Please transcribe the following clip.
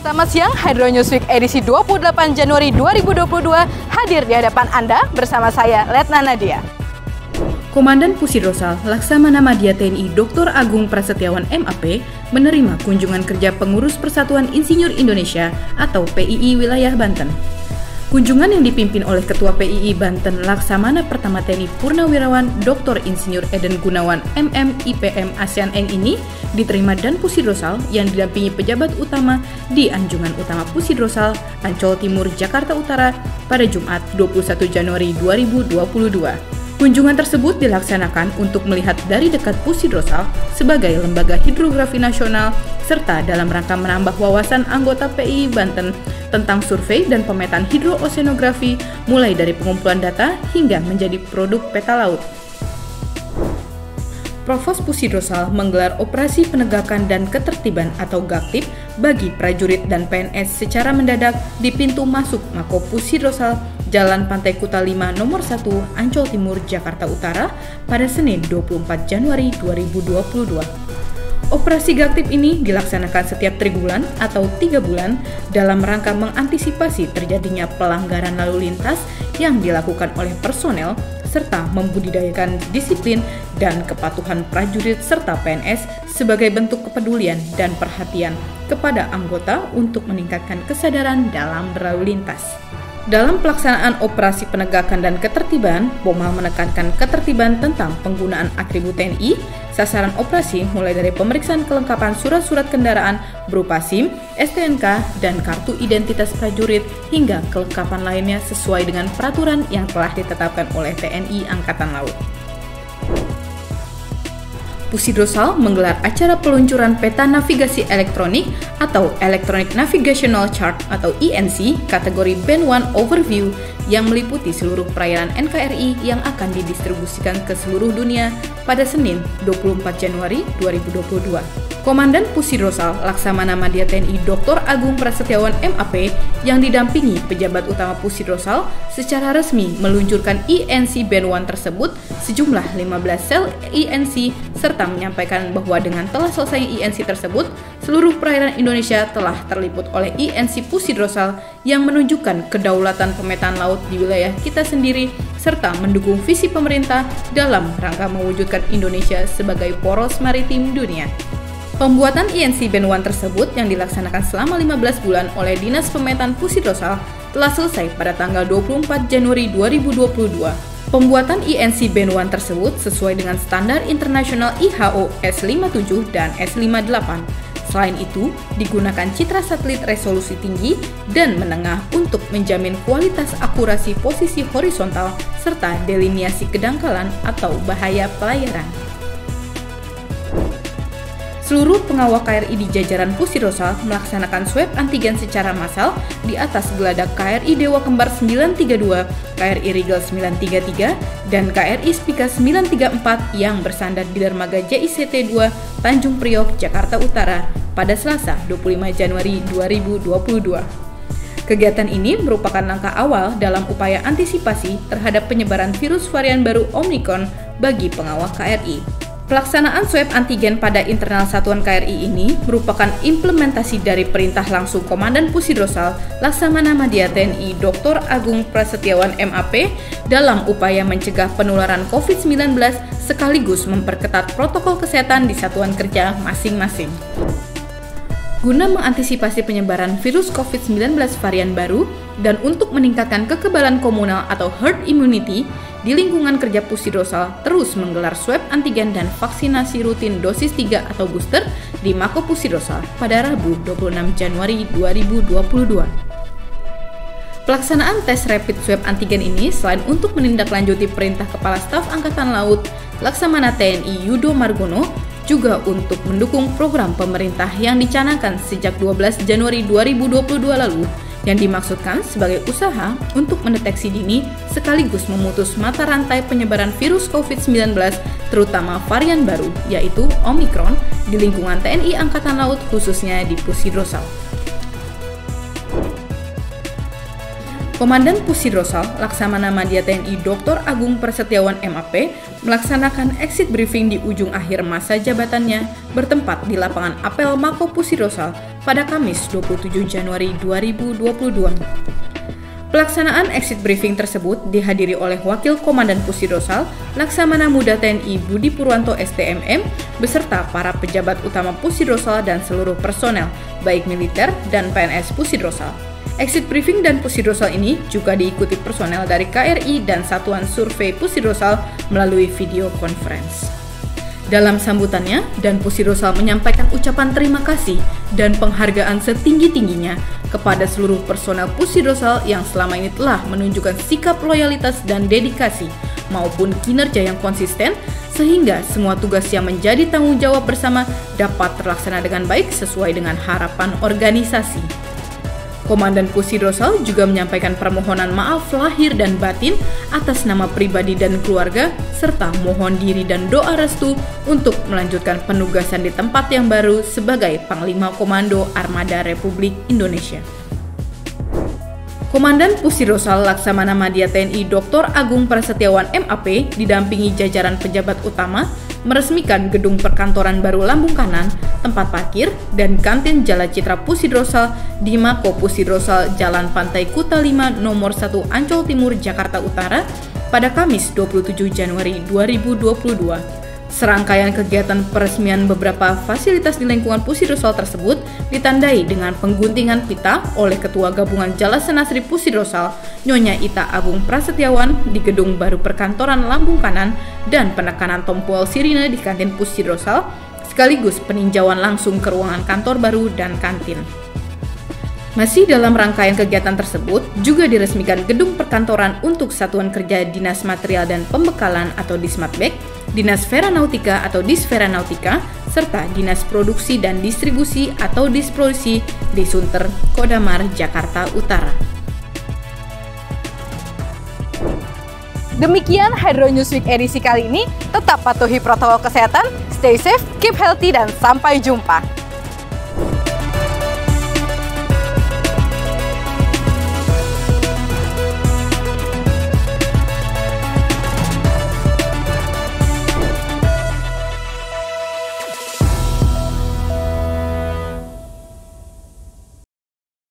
Selamat siang, Hydro News Week edisi 28 Januari 2022 hadir di hadapan Anda bersama saya, Letnan Nadia. Komandan Pusidrosal Laksamana Madya TNI Dr. Agung Prasetyawan MAP menerima kunjungan kerja pengurus Persatuan Insinyur Indonesia atau PII wilayah Banten. Kunjungan yang dipimpin oleh Ketua PII Banten Laksamana Pertama TNI Purnawirawan Dr. Insinyur Eden Gunawan MM IPM ASEAN Eng ini diterima Dan Pusidrosal yang didampingi pejabat utama di Anjungan Utama Pusidrosal, Ancol Timur, Jakarta Utara pada Jumat 21 Januari 2022. Kunjungan tersebut dilaksanakan untuk melihat dari dekat Pusidrosal sebagai lembaga hidrografi nasional serta dalam rangka menambah wawasan anggota PII Banten tentang survei dan pemetaan hidrooseanografi mulai dari pengumpulan data hingga menjadi produk peta laut. Provos Pusidrosal menggelar operasi penegakan dan ketertiban atau GAKTIP bagi prajurit dan PNS secara mendadak di pintu masuk Mako Pusidrosal Jalan Pantai Kuta 5 nomor 1 Ancol Timur, Jakarta Utara pada Senin 24 Januari 2022. Operasi GAKTIP ini dilaksanakan setiap 3 bulan atau 3 bulan dalam rangka mengantisipasi terjadinya pelanggaran lalu lintas yang dilakukan oleh personel serta membudidayakan disiplin dan kepatuhan prajurit serta PNS sebagai bentuk kepedulian dan perhatian kepada anggota untuk meningkatkan kesadaran dalam berlalu lintas. Dalam pelaksanaan operasi penegakan dan ketertiban, Pomal menekankan ketertiban tentang penggunaan atribut TNI. Sasaran operasi mulai dari pemeriksaan kelengkapan surat-surat kendaraan berupa SIM, STNK, dan kartu identitas prajurit hingga kelengkapan lainnya sesuai dengan peraturan yang telah ditetapkan oleh TNI Angkatan Laut. Pusidrosal menggelar acara peluncuran peta navigasi elektronik atau Electronic Navigational Chart atau ENC kategori Band 1 Overview yang meliputi seluruh perairan NKRI yang akan didistribusikan ke seluruh dunia pada Senin 24 Januari 2022. Komandan Pusidrosal Laksamana Madya TNI Dr. Agung Prasetyawan MAP yang didampingi pejabat utama Pusidrosal secara resmi meluncurkan ENC Band 1 tersebut sejumlah 15 sel ENC serta menyampaikan bahwa dengan telah selesai ENC tersebut, seluruh perairan Indonesia telah terliput oleh ENC Pusidrosal yang menunjukkan kedaulatan pemetaan laut di wilayah kita sendiri serta mendukung visi pemerintah dalam rangka mewujudkan Indonesia sebagai poros maritim dunia. Pembuatan ENC Band 1 tersebut yang dilaksanakan selama 15 bulan oleh Dinas Pemetaan Pusidrosal telah selesai pada tanggal 24 Januari 2022. Pembuatan ENC Band 1 tersebut sesuai dengan standar internasional IHO S57 dan S58. Selain itu, digunakan citra satelit resolusi tinggi dan menengah untuk menjamin kualitas akurasi posisi horizontal serta deliniasi kedangkalan atau bahaya pelayaran. Seluruh pengawal KRI di jajaran Pusidrosal melaksanakan swab antigen secara massal di atas geladak KRI Dewa Kembar 932, KRI Rigel 933, dan KRI Spika 934 yang bersandar di dermaga JICT 2 Tanjung Priok, Jakarta Utara pada Selasa 25 Januari 2022. Kegiatan ini merupakan langkah awal dalam upaya antisipasi terhadap penyebaran virus varian baru Omicron bagi pengawal KRI. Pelaksanaan swab antigen pada internal satuan KRI ini merupakan implementasi dari perintah langsung Komandan Pusidrosal Laksamana Madya TNI Dr. Agung Prasetyawan MAP dalam upaya mencegah penularan COVID-19 sekaligus memperketat protokol kesehatan di satuan kerja masing-masing. Guna mengantisipasi penyebaran virus COVID-19 varian baru dan untuk meningkatkan kekebalan komunal atau herd immunity, di lingkungan kerja Pusidrosal terus menggelar swab antigen dan vaksinasi rutin dosis 3 atau booster di Mako Pusidrosal pada Rabu 26 Januari 2022. Pelaksanaan tes rapid swab antigen ini selain untuk menindaklanjuti perintah Kepala Staf Angkatan Laut Laksamana TNI Yudo Margono, juga untuk mendukung program pemerintah yang dicanangkan sejak 12 Januari 2022 lalu, yang dimaksudkan sebagai usaha untuk mendeteksi dini sekaligus memutus mata rantai penyebaran virus COVID-19 terutama varian baru yaitu Omicron di lingkungan TNI Angkatan Laut khususnya di Pusidrosal. Komandan Pusidrosal Laksamana Madya TNI Dr. Agung Prasetyawan MAP melaksanakan exit briefing di ujung akhir masa jabatannya bertempat di lapangan apel Mako Pusidrosal pada Kamis 27 Januari 2022. Pelaksanaan exit briefing tersebut dihadiri oleh Wakil Komandan Pusidrosal Laksamana Muda TNI Budi Purwanto STMM beserta para pejabat utama Pusidrosal dan seluruh personel, baik militer dan PNS Pusidrosal. Exit briefing dan Pusidrosal ini juga diikuti personel dari KRI dan Satuan Survei Pusidrosal melalui video conference. Dalam sambutannya, Dan Pusidrosal menyampaikan ucapan terima kasih dan penghargaan setinggi-tingginya kepada seluruh personel Pusidrosal yang selama ini telah menunjukkan sikap loyalitas dan dedikasi maupun kinerja yang konsisten sehingga semua tugas yang menjadi tanggung jawab bersama dapat terlaksana dengan baik sesuai dengan harapan organisasi. Komandan Pusidrosal juga menyampaikan permohonan maaf lahir dan batin atas nama pribadi dan keluarga, serta mohon diri dan doa restu untuk melanjutkan penugasan di tempat yang baru sebagai Panglima Komando Armada Republik Indonesia. Komandan Pusidrosal Laksamana Madya TNI Dr. Agung Prasetyawan MAP didampingi jajaran pejabat utama meresmikan gedung perkantoran baru Lambung Kanan, tempat parkir, dan kantin Jala Citra Pusidrosal di Mako Pusidrosal Jalan Pantai Kuta 5 nomor 1 Ancol Timur, Jakarta Utara pada Kamis 27 Januari 2022. Serangkaian kegiatan peresmian beberapa fasilitas di lingkungan Pusidrosal tersebut ditandai dengan pengguntingan pita oleh Ketua Gabungan Jala Senasri Pusidrosal, Nyonya Ita Agung Prasetyawan di gedung baru perkantoran Lambung Kanan dan penekanan tombol sirine di kantin Pusidrosal, sekaligus peninjauan langsung ke ruangan kantor baru dan kantin. Masih dalam rangkaian kegiatan tersebut, juga diresmikan gedung perkantoran untuk Satuan Kerja Dinas Material dan Pembekalan atau Dismatbek, Dinas Veranautika atau Disveranautika, serta Dinas Produksi dan Distribusi atau Disproduksi di Sunter, Kodamar, Jakarta Utara. Demikian Hydro Newsweek edisi kali ini. Tetap patuhi protokol kesehatan, stay safe, keep healthy, dan sampai jumpa.